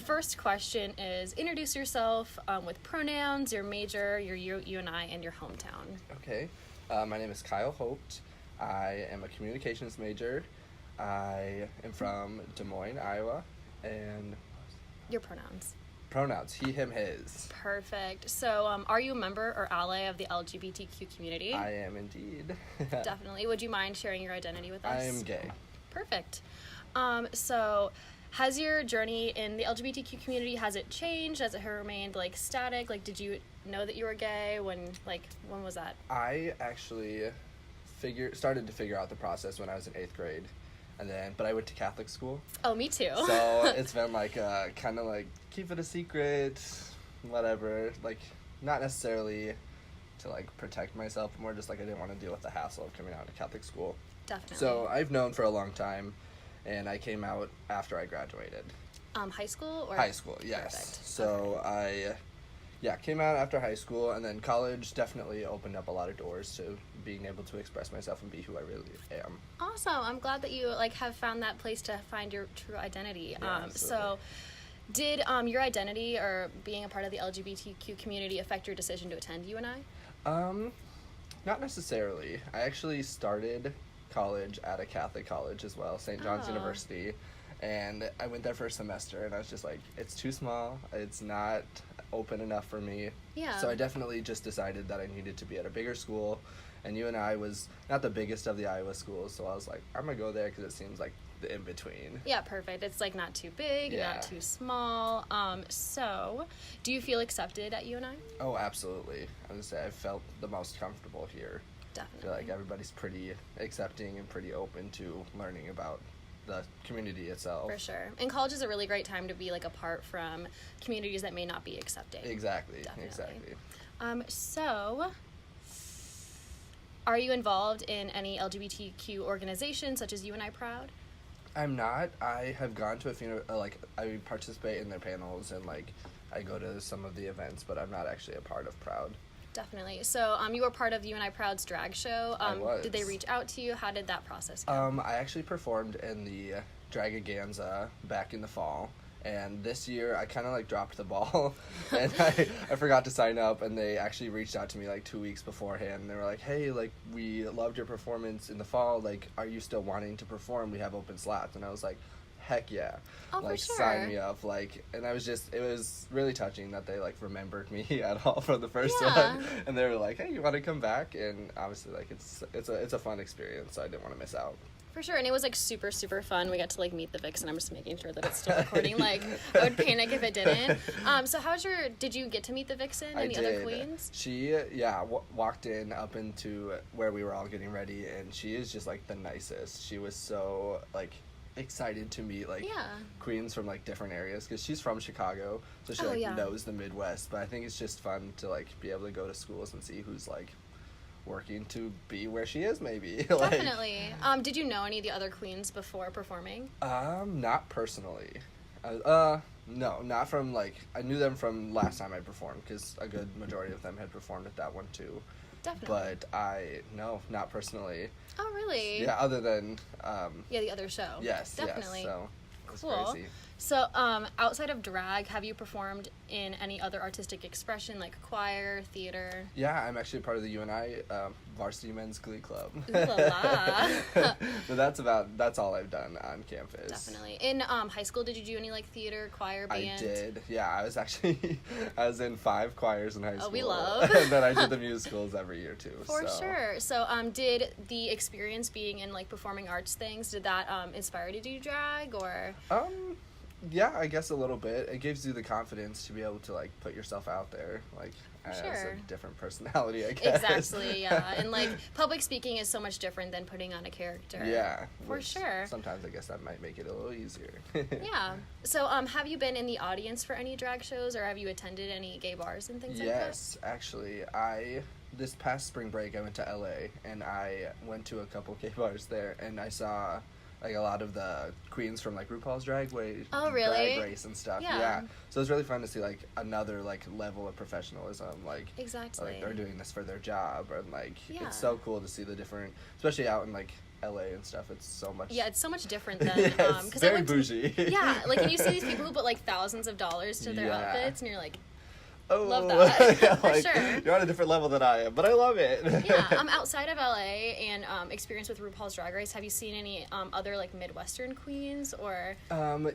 first question is introduce yourself with pronouns, your major, your UNI, and your hometown. Okay. My name is Kyle Hobt. I am a communications major. I am from Des Moines, Iowa, and Your pronouns. pronouns, he, him, his. Perfect. So, are you a member or ally of the LGBTQ community? I am indeed. Definitely. Would you mind sharing your identity with us? I am gay. Perfect. So, has your journey in the LGBTQ community, has it changed? Has it remained, like, static? Like, did you know that you were gay? When was that? I actually started to figure out the process when I was in 8th grade. But I went to Catholic school. Oh, me too. So it's been like kind of like keep it a secret, whatever. Like not necessarily to like protect myself, but more just like I didn't want to deal with the hassle of coming out to Catholic school. Definitely. So I've known for a long time, and I came out after I graduated. High school or? High school, yes. Perfect. So I came out after high school, and then college definitely opened up a lot of doors to being able to express myself and be who I really am. Awesome. I'm glad that you have found that place to find your true identity. Yeah, so did your identity or being a part of the LGBTQ community affect your decision to attend UNI? Not necessarily. I actually started college at a Catholic college as well, St. John's University, and I went there for a semester, and I was just like, it's too small. It's not open enough for me. Yeah. So I definitely just decided that I needed to be at a bigger school, and UNI was not the biggest of the Iowa schools, so I was like, I'm going to go there because it seems like the in-between. Yeah, perfect. It's like not too big, not too small. So do you feel accepted at UNI? Oh, absolutely. I would say I felt the most comfortable here. Definitely. I feel like everybody's pretty accepting and pretty open to learning about the community itself. For sure. And college is a really great time to be like apart from communities that may not be accepting. Exactly. Definitely. Exactly. So are you involved in any LGBTQ organizations such as UNI Proud? I'm not. I have gone to a few, I participate in their panels and, I go to some of the events, but I'm not actually a part of Proud. Definitely. So, you were part of UNI Proud's drag show. I was. Did they reach out to you? How did that process go? I actually performed in the Dragaganza back in the fall. And this year, I kind of, dropped the ball, and I forgot to sign up, and they actually reached out to me, 2 weeks beforehand, and they were like, hey, we loved your performance in the fall, are you still wanting to perform? We have open slots. And I was like, heck yeah. Oh, for sure. Sign me up, and I was it was really touching that they, remembered me at all for the first one, and they were like, hey, you want to come back? And obviously, it's a fun experience, so I didn't want to miss out. For sure, and it was super, super fun. We got to meet the Vixen. I'm just making sure that it's still recording. I would panic if it didn't. So did you get to meet the Vixen and the other queens? She, walked in up into where we were all getting ready, and she is just the nicest. She was so excited to meet queens from different areas because she's from Chicago, so she knows the Midwest. But I think it's just fun to be able to go to schools and see who's working to be where she is, maybe. Definitely. Did you know any of the other queens before performing? Not personally. No, not from I knew them from last time I performed because a good majority of them had performed at that one too. Definitely. But no, not personally. Oh, really? Yeah, other than the other show. Yes, definitely. Yes, so it's cool. crazy. So, outside of drag, have you performed in any other artistic expression, like choir, theater? Yeah, I'm actually part of the UNI Varsity Men's Glee Club. Ooh la la. But that's all I've done on campus. Definitely. In high school, did you do any theater, choir, band? I did. Yeah, I was in 5 choirs in high school. Oh, we love. And then I did the musicals every year too. For sure. So, did the experience being in performing arts things, did that inspire you to do drag or? Yeah, I guess a little bit. It gives you the confidence to be able to put yourself out there, as a different personality, I guess. Exactly, yeah. And public speaking is so much different than putting on a character. Yeah. For sure. Sometimes I guess that might make it a little easier. Yeah. So, have you been in the audience for any drag shows, or have you attended any gay bars and things like that? Yes, actually. This past spring break, I went to LA, and I went to a couple gay bars there, and I saw a lot of the queens from RuPaul's Drag Race, oh, really? Drag Race and stuff. Yeah. So it was really fun to see another level of professionalism. Exactly. They're doing this for their job, and it's so cool to see the different, especially out in LA and stuff, it's so much. Yeah, it's so much different than yeah, it's very bougie. Yeah, like, and you see these people who put like thousands of dollars to their outfits, and you're like, oh, love that. yeah, For like, sure. You're on a different level than I am, but I love it. Yeah, outside of LA and experience with RuPaul's Drag Race, have you seen any other like Midwestern queens or?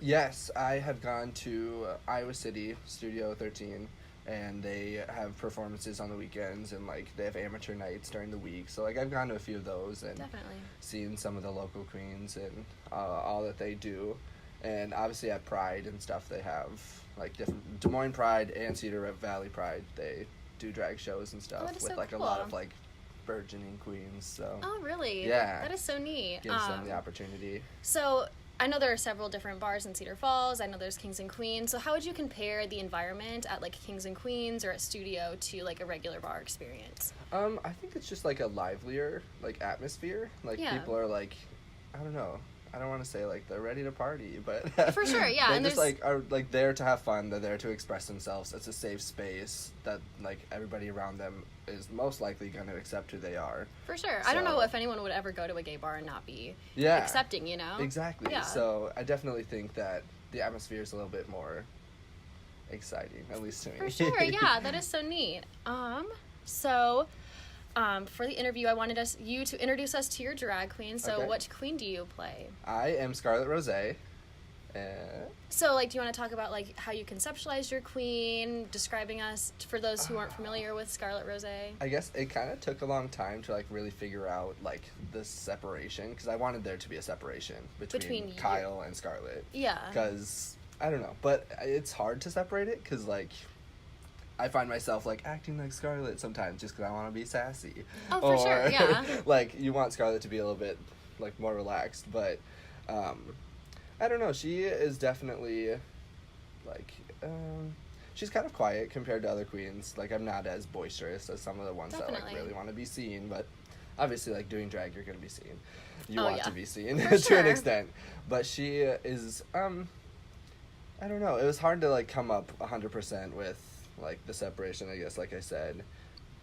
Yes, I have gone to Iowa City Studio 13. And they have performances on the weekends, and like they have amateur nights during the week. So like I've gone to a few of those and definitely seen some of the local queens and all that they do. And obviously at Pride and stuff, they have like different Des Moines Pride and Cedar Valley Pride. They do drag shows and stuff with so like cool. a lot of like burgeoning queens. So oh really? Yeah, that is so neat. Gives them the opportunity. So I know there are several different bars in Cedar Falls. I know there's Kings and Queens. So how would you compare the environment at like Kings and Queens or at Studio to like a regular bar experience? I think it's just like a livelier like atmosphere. Like people are like, I don't know. I don't want to say like they're ready to party, but for sure, yeah. They and just like are like there to have fun. They're there to express themselves. It's a safe space that like everybody around them is most likely going to accept who they are. For sure. So, I don't know if anyone would ever go to a gay bar and not be accepting, you know? Exactly. Yeah. So I definitely think that the atmosphere is a little bit more exciting, at least to me. For sure, yeah. That is so neat. For the interview, I wanted you to introduce us to your drag queen. So okay. Which queen do you play? I am Scarlet Rose. So, like, do you want to talk about, like, how you conceptualized your queen, describing us for those who aren't familiar with Scarlet Rose? I guess it kind of took a long time to, like, really figure out, like, the separation, because I wanted there to be a separation between Kyle and Scarlet. Yeah. Because, I don't know, but it's hard to separate it, because, like, I find myself, like, acting like Scarlet sometimes just because I want to be sassy. Oh, for sure, yeah. Like, you want Scarlet to be a little bit, like, more relaxed, but, I don't know, she is definitely, like, she's kind of quiet compared to other queens. Like, I'm not as boisterous as some of the ones that, like, really want to be seen, but obviously, like, doing drag, you're going to be seen. You want to be seen to an extent. But she is, I don't know, it was hard to, like, come up 100% with, like, the separation, I guess, like I said,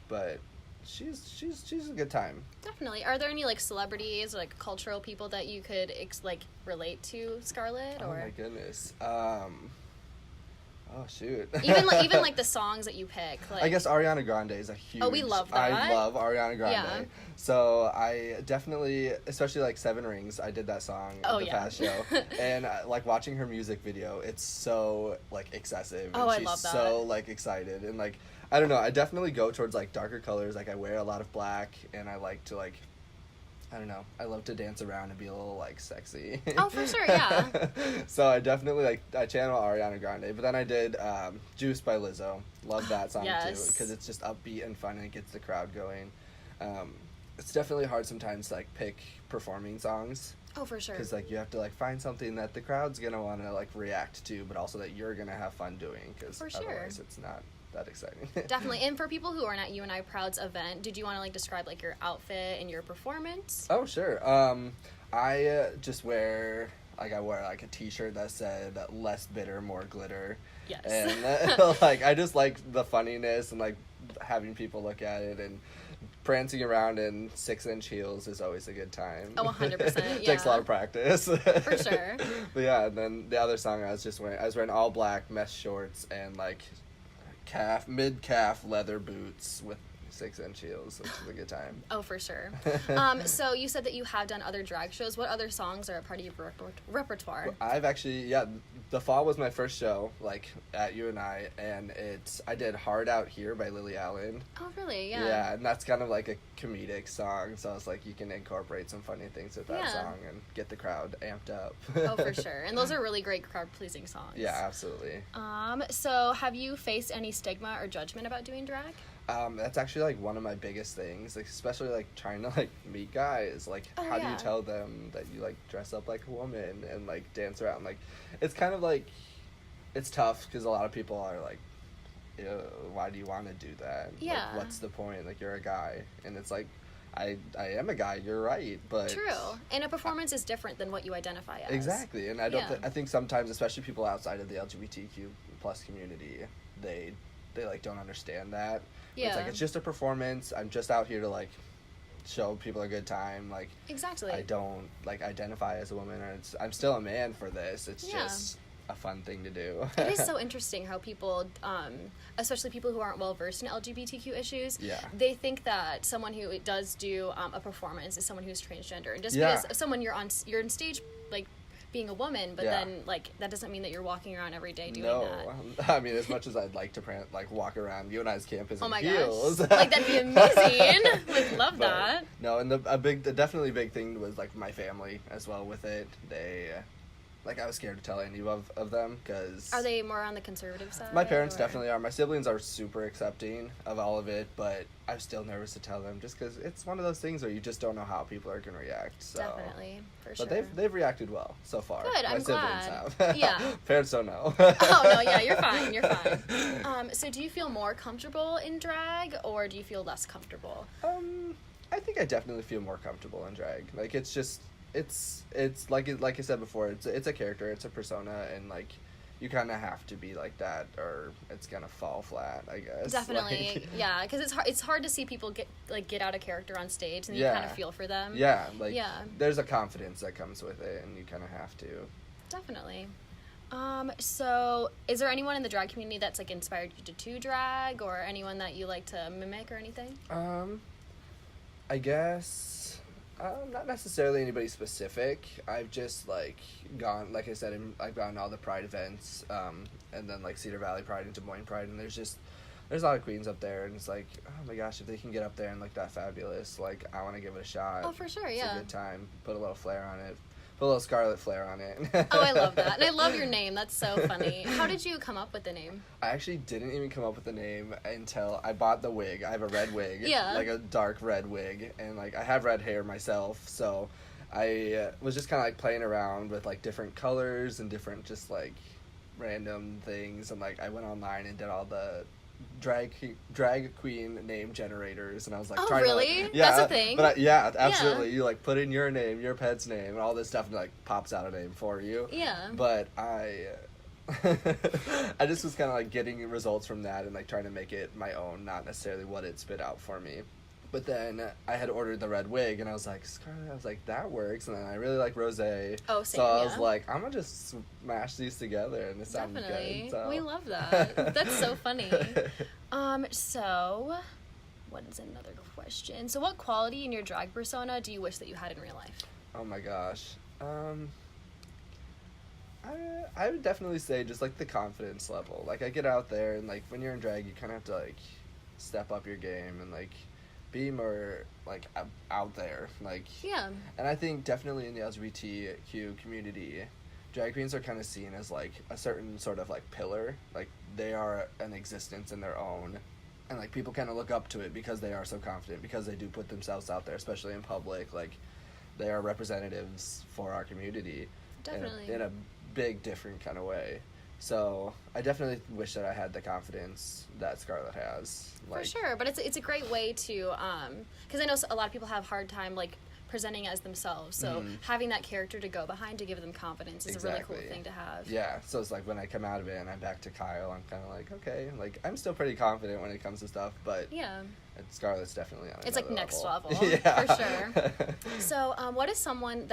but she's a good time. Definitely. Are there any like celebrities or like cultural people that you could like relate to Scarlet? Or? Oh my goodness. Oh shoot. even like the songs that you pick. Like, I guess Ariana Grande is a huge. Oh, we love that. I love Ariana Grande. Yeah. So I definitely, especially like Seven Rings, I did that song at the past show, and like watching her music video, it's so like excessive. Oh, and I love that. She's so like excited and like. I don't know, I definitely go towards, like, darker colors. Like, I wear a lot of black, and I like to, like, I don't know, I love to dance around and be a little, like, sexy. Oh, for sure, yeah. So I definitely, like, I channel Ariana Grande. But then I did Juice by Lizzo. Love that song, too, because it's just upbeat and fun, and it gets the crowd going. It's definitely hard sometimes to, like, pick performing songs. Oh, for sure. Because, like, you have to, like, find something that the crowd's going to want to, like, react to, but also that you're going to have fun doing, because otherwise it's not that exciting. Definitely. And for people who aren't at You and I Proud's event, did you want to like describe like your outfit and your performance? Oh, sure. I just wear like I wore like a t-shirt that said less bitter, more glitter. Yes. And like I just like the funniness and like having people look at it, and prancing around in 6-inch heels is always a good time. Oh, 100%. Yeah. Takes a lot of practice. For sure. But yeah, and then the other song I was wearing all black mesh shorts and like mid-calf leather boots with 6-inch heels, which is a good time. Oh, for sure. So you said that you have done other drag shows. What other songs are a part of your repertoire? Well, I've actually, The Fall was my first show, like, at U and I did Hard Out Here by Lily Allen. Oh, really? Yeah. Yeah, and that's kind of like a comedic song, so it's like you can incorporate some funny things with that song and get the crowd amped up. Oh, for sure. And those are really great crowd-pleasing songs. Yeah, absolutely. So have you faced any stigma or judgment about doing drag? That's actually, like, one of my biggest things, like, especially, like, trying to, like, meet guys. Like, how do you tell them that you, like, dress up like a woman and, like, dance around? Like, it's kind of, like, it's tough because a lot of people are, like, ew, why do you want to do that? Yeah. Like, what's the point? Like, you're a guy. And it's, like, I am a guy, you're right, but... True. And a performance is different than what you identify as. Exactly. And I think sometimes, especially people outside of the LGBTQ plus community, they like, don't understand that. Yeah. It's like, it's just a performance. I'm just out here to, like, show people a good time. Like, exactly. I don't like identify as a woman, or I'm still a man for this. It's just a fun thing to do. It is so interesting how people, especially people who aren't well versed in LGBTQ issues, they think that someone who does do a performance is someone who's transgender, and just because someone you're on stage like being a woman, but then like that doesn't mean that you're walking around every day doing that. I mean, as much as I'd like to walk around UNI's campus in heels, like that'd be amazing. Like, love that. No, and the definitely big thing was like my family as well with it. They. Like, I was scared to tell any of them, because... Are they more on the conservative side? My parents definitely are. My siblings are super accepting of all of it, but I'm still nervous to tell them, just because it's one of those things where you just don't know how people are going to react, so... Definitely, for sure. But they've reacted well, so far. Good, I'm glad. My siblings have. Yeah. Parents don't know. Oh, no, yeah, you're fine. So do you feel more comfortable in drag, or do you feel less comfortable? I think I definitely feel more comfortable in drag. Like, it's just... It's like I said before, it's a character, it's a persona, and like you kind of have to be like that or it's gonna fall flat, I guess. Definitely. Like, yeah, because it's hard to see people get out of character on stage, and you kind of feel for them. There's a confidence that comes with it, and you kind of have to. Definitely. So is there anyone in the drag community that's like inspired you to drag, or anyone that you like to mimic or anything? I guess not necessarily anybody specific. I've just gone, like I said, I've gone to all the Pride events, and then Cedar Valley Pride and Des Moines Pride, and there's a lot of queens up there, and it's like, oh my gosh, if they can get up there and look that fabulous, I want to give it a shot. Oh, for sure, yeah. It's a good time. Put a little flair on it. Put a little Scarlet flair on it. Oh, I love that. And I love your name. That's so funny. How did you come up with the name? I actually didn't even come up with the name until I bought the wig. I have a red wig. Yeah. Like a dark red wig. And I have red hair myself. So I was just kind of playing around with different colors and different just random things. And I went online and did all the drag queen name generators, and I was oh really? Yeah, that's a thing. But absolutely. You put in your name, your pet's name, and all this stuff, and pops out a name for you. Yeah. But I just was kind of getting results from that and trying to make it my own, not necessarily what it spit out for me. But then I had ordered the red wig, and I was like, Scarlett, that works. And then I really like rosé. Oh, same, so I was like, I'm going to just smash these together, and it sounded good. So. We love that. That's so funny. So, what is another question? So what quality in your drag persona do you wish that you had in real life? Oh, my gosh. I would definitely say just, the confidence level. I get out there, and, when you're in drag, you kind of have to, step up your game and, be more out there, yeah. And I think definitely in the LGBTQ community, drag queens are kind of seen as a certain sort of pillar, they are an existence in their own, and people kind of look up to it because they are so confident, because they do put themselves out there, especially in public. They are representatives for our community. Definitely. In a big different kind of way. So I definitely wish that I had the confidence that Scarlett has. For sure, but it's a great way to, because I know a lot of people have a hard time presenting as themselves. So having that character to go behind to give them confidence is a really cool thing to have. Yeah, so it's when I come out of it and I'm back to Kyle, I'm kind of okay, I'm still pretty confident when it comes to stuff, but yeah. Scarlett's definitely on it's next level, yeah. For sure. So what is someone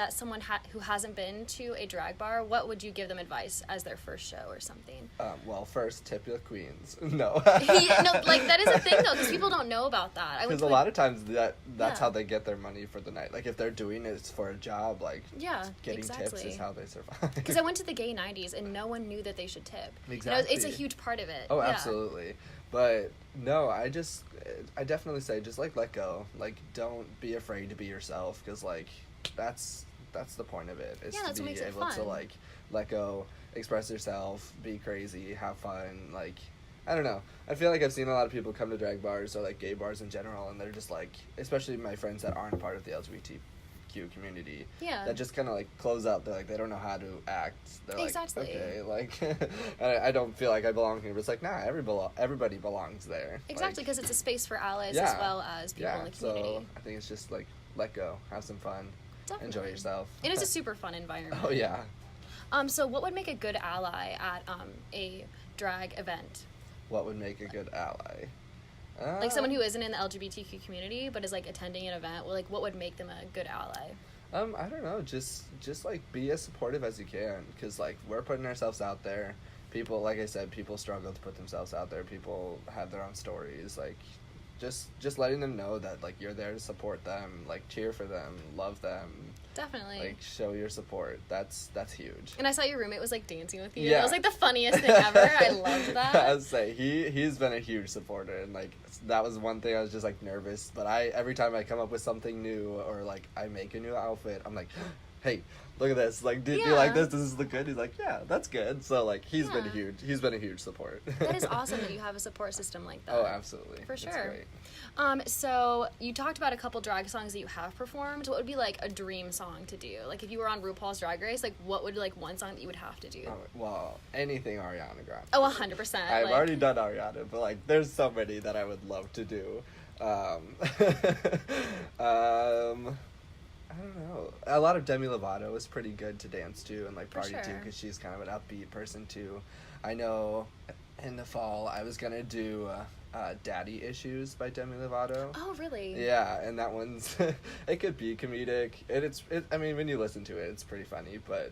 who hasn't been to a drag bar, what would you give them advice as their first show or something? Well, first, tip your queens. No. Yeah, no, that is a thing though, because people don't know about that. Because a lot of times that's how they get their money for the night. If they're doing it for a job, getting tips is how they survive. Because I went to the gay 90s and no one knew that they should tip. Exactly. It's a huge part of it. Oh, yeah. Absolutely. But no, I definitely say just let go. Don't be afraid to be yourself, because that's the point of it. Is to be able to let go, express yourself, be crazy, have fun. I don't know. I feel I've seen a lot of people come to drag bars or gay bars in general, and they're just especially my friends that aren't part of the LGBTQ community, that just kind of close up. They're they don't know how to act. They're exactly. Okay, I don't feel I belong here, but it's nah, everybody belongs there. Exactly, because it's a space for allies as well as people in the community. So I think it's just let go, have some fun, enjoy yourself. It is a super fun environment. Oh yeah. So what would make a good ally at a drag event? What would make a good ally? Like someone who isn't in the LGBTQ community but is like attending an event, like what would make them a good ally? I don't know, just like be as supportive as you can, because like we're putting ourselves out there. People, like I said, people struggle to put themselves out there. People have their own stories. Like just letting them know that like you're there to support them, like cheer for them, love them. Definitely. Like show your support. That's huge. And I saw your roommate was like dancing with you. Yeah. That was like the funniest thing ever. I loved that. I would say he's been a huge supporter, and like that was one thing I was just like nervous, but every time I come up with something new or like I make a new outfit, I'm like, hey, look at this. Like, do you like this? Does this look good? He's like, yeah, that's good. So like he's been huge. He's been a huge support. That is awesome that you have a support system like that. Oh, absolutely. For sure. It's great. So you talked about a couple drag songs that you have performed. What would be like a dream song to do? Like if you were on RuPaul's Drag Race, like what would like one song that you would have to do? Well, anything Ariana Grande. Oh, 100%. I've already done Ariana, but like there's so many that I would love to do. I don't know. A lot of Demi Lovato is pretty good to dance to and like party to, because she's kind of an upbeat person too. I know in the fall I was gonna do Daddy Issues by Demi Lovato. Oh, really? Yeah, and that one's it could be comedic. I mean, when you listen to it, it's pretty funny, but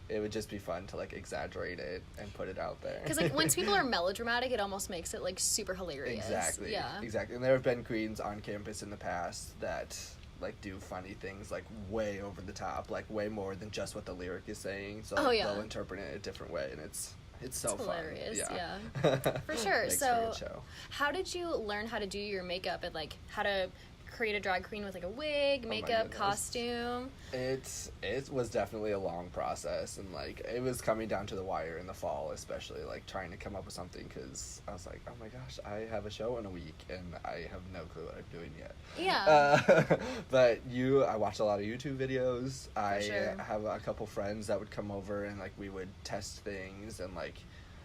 it would just be fun to like exaggerate it and put it out there. Because like once people are melodramatic, it almost makes it like super hilarious. Exactly. Yeah. Exactly. And there have been queens on campus in the past that like do funny things like way over the top, like way more than just what the lyric is saying. So they'll interpret it a different way, and it's so hilarious. Fun. Yeah. For sure. Makes So for a good show. How did you learn how to do your makeup and like how to create a drag queen with like a wig, makeup, costume? It was definitely a long process, and like it was coming down to the wire in the fall, especially like trying to come up with something, because I was like, oh my gosh, I have a show in a week and I have no clue what I'm doing yet. Yeah. But I watched a lot of YouTube videos. Sure. Have a couple friends that would come over and like we would test things and like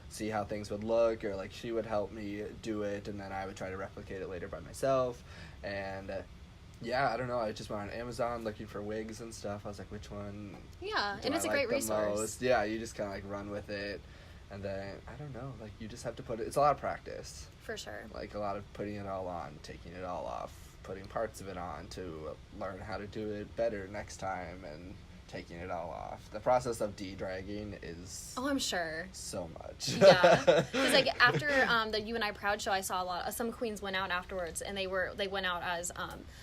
see how things would look, or like she would help me do it and then I would try to replicate it later by myself. And I don't know, I just went on Amazon looking for wigs and stuff. I was like, which one and it's a great resource. Most? Yeah, you just kind of like run with it, and then I don't know, like you just have to it's a lot of practice. For sure. Like a lot of putting it all on, taking it all off, putting parts of it on to learn how to do it better next time, and taking it all off. The process of de-dragging is... Oh, I'm sure. So much. Yeah. Because, like, after the You and I Proud show, I saw some queens went out afterwards, and they went out as,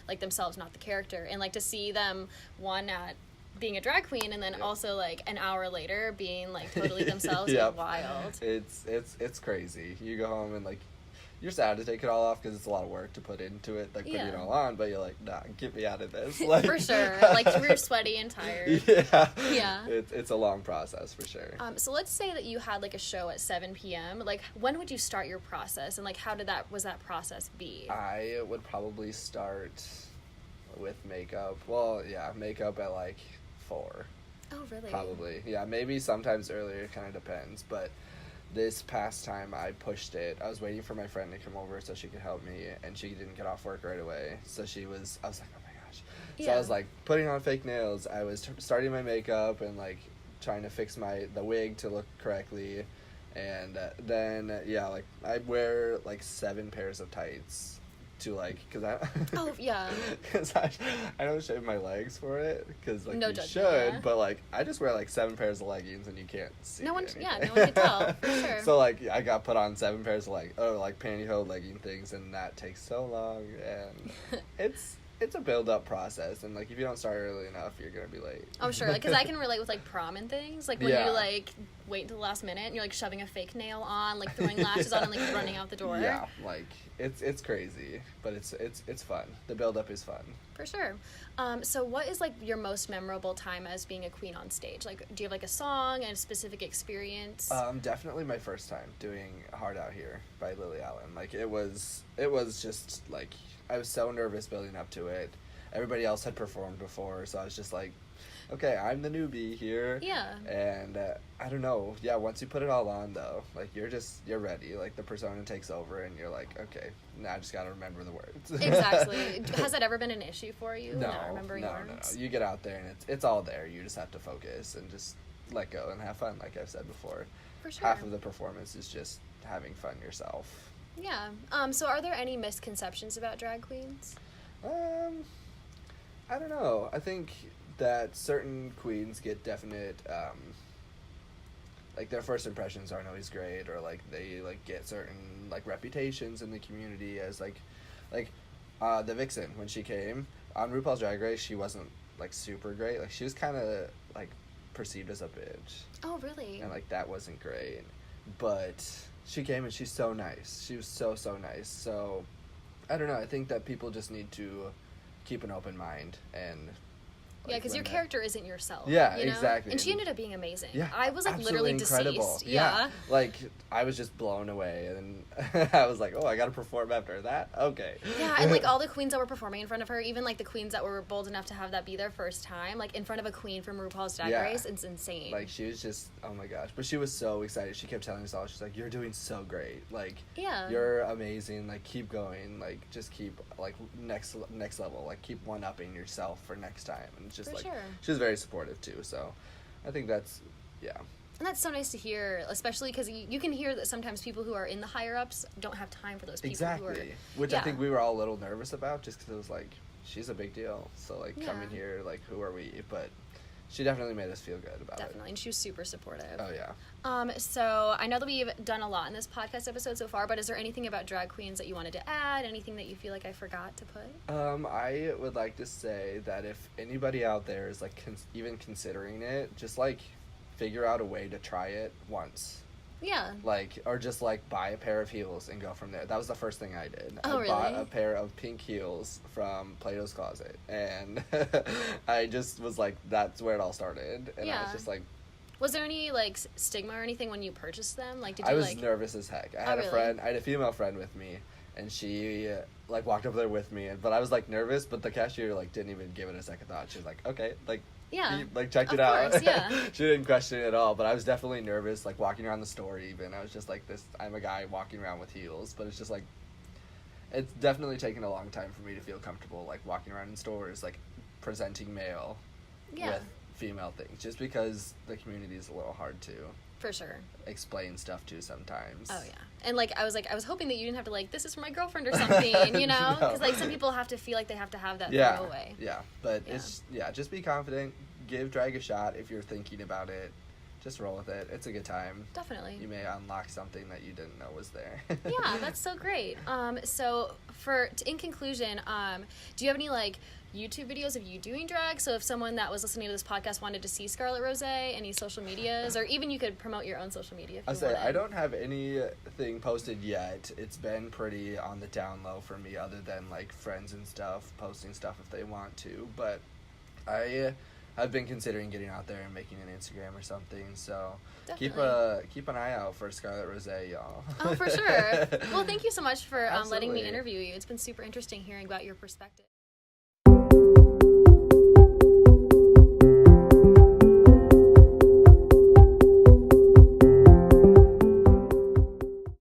like, themselves, not the character. And, like, to see them, one, at being a drag queen, and then also, like, an hour later being, like, totally themselves is wild. It's crazy. You go home and, like, you're sad to take it all off because it's a lot of work to put into it, like putting it all on, but you're like, nah, get me out of this. Like, for sure. Like, we're sweaty and tired. Yeah. Yeah. It's a long process for sure. So let's say that you had like a show at 7 p.m. Like, when would you start your process, and like how was that process be? I would probably start with makeup. Well, yeah, makeup at like 4. Oh, really? Probably. Yeah, maybe sometimes earlier, it kind of depends, but this past time I pushed it. I was waiting for my friend to come over so she could help me, and she didn't get off work right away. So I was like, oh my gosh. So I was like putting on fake nails. I was starting my makeup and like trying to fix the wig to look correctly. And then, like I wear like 7 pairs of tights to like, cause cause I don't shave my legs for it, cause like you should, but like I just wear like 7 pairs of leggings and you can't see no one anything. No one can tell, for sure. So like I got put on 7 pairs of like pantyhose legging things, and that takes so long, and it's a build-up process, and like if you don't start early enough, you're gonna be late. I'm sure, like, because I can relate with like prom and things, like when you like wait until the last minute and you're like shoving a fake nail on, like throwing lashes on, and like running out the door. Yeah, like it's crazy, but it's fun. The build-up is fun. For sure. So what is like your most memorable time as being a queen on stage? Like, do you have like a song and a specific experience? Definitely my first time doing Hard Out Here by Lily Allen. Like it was just like, I was so nervous building up to it. Everybody else had performed before, so I was just like, okay, I'm the newbie here. Yeah. And I don't know. Yeah, once you put it all on, though, like you're ready. Like the persona takes over, and you're like, okay, now I just gotta remember the words. Exactly. Has that ever been an issue for you? No. Not remembering words? You get out there, and it's all there. You just have to focus and just let go and have fun, like I've said before. For sure. Half of the performance is just having fun yourself. Yeah. So are there any misconceptions about drag queens? I don't know. I think that certain queens get definite, like, their first impressions aren't always great, or, like, they, like, get certain, like, reputations in the community as, like, the Vixen, when she came on RuPaul's Drag Race, she wasn't, like, super great. Like, she was kind of, like, perceived as a bitch. Oh, really? And, like, that wasn't great. But she came and she's so nice. She was so, so nice. So, I don't know. I think that people just need to keep an open mind and... Yeah, because your character isn't yourself. Yeah, you know? exactly. And she ended up being amazing. Yeah, I was, like, literally incredible. deceased. Yeah. Like, I was just blown away. And I was like, oh, I got to perform after that? Okay. Yeah, and, like, all the queens that were performing in front of her, even, like, the queens that were bold enough to have that be their first time, like, in front of a queen from RuPaul's Drag Race, it's insane. Like, she was just, oh, my gosh. But she was so excited. She kept telling us all, she's like, you're doing so great. Like, you're amazing. Like, keep going. Like, just keep, like, next level. Like, keep one-upping yourself for next time. And it's just, for sure. She was very supportive too, so I think that's, yeah. And that's so nice to hear, especially because you can hear that sometimes people who are in the higher ups don't have time for those people. Exactly, which I think we were all a little nervous about, just because it was like, she's a big deal, so like coming here, like, who are we? But she definitely made us feel good about it. Definitely, and she was super supportive. Oh, yeah. So I know that we've done a lot in this podcast episode so far, but is there anything about drag queens that you wanted to add? Anything that you feel like I forgot to put? I would like to say that if anybody out there is, like, even considering it, just, like, figure out a way to try it once. Yeah. Like, or just, like, buy a pair of heels and go from there. That was the first thing I did. Oh, I bought a pair of pink heels from Plato's Closet, and I just was like, that's where it all started. And I was just like... Was there any, like, stigma or anything when you purchased them? Like, did you, I was nervous as heck. I had I had a female friend with me, and she, like, walked up there with me, but I was, like, nervous, but the cashier, like, didn't even give it a second thought. She was like, okay, like... Yeah. Like, checked it out. She didn't question it at all, but I was definitely nervous, like, walking around the store even. I was just like, I'm a guy walking around with heels, but it's just like, it's definitely taken a long time for me to feel comfortable, like, walking around in stores, like, presenting male with female things, just because the community is a little hard to for sure explain stuff to sometimes. Oh, yeah. And, like, I was hoping that you didn't have to, like, this is for my girlfriend or something, you know? Because, like, some people have to feel like they have to have that throwaway. Yeah, but it's, just be confident, give drag a shot if you're thinking about it. Just roll with it. It's a good time. Definitely. You may unlock something that you didn't know was there. Yeah, that's so great. So in conclusion, do you have any, like, YouTube videos of you doing drag? So if someone that was listening to this podcast wanted to see Scarlet Rose, any social medias, or even you could promote your own social media if you wanted. I don't have anything posted yet. It's been pretty on the down low for me, other than, like, friends and stuff posting stuff if they want to. But I've been considering getting out there and making an Instagram or something, so definitely. keep an eye out for Scarlet Rose, y'all. Oh, for sure. Well, thank you so much for letting me interview you. It's been super interesting hearing about your perspective.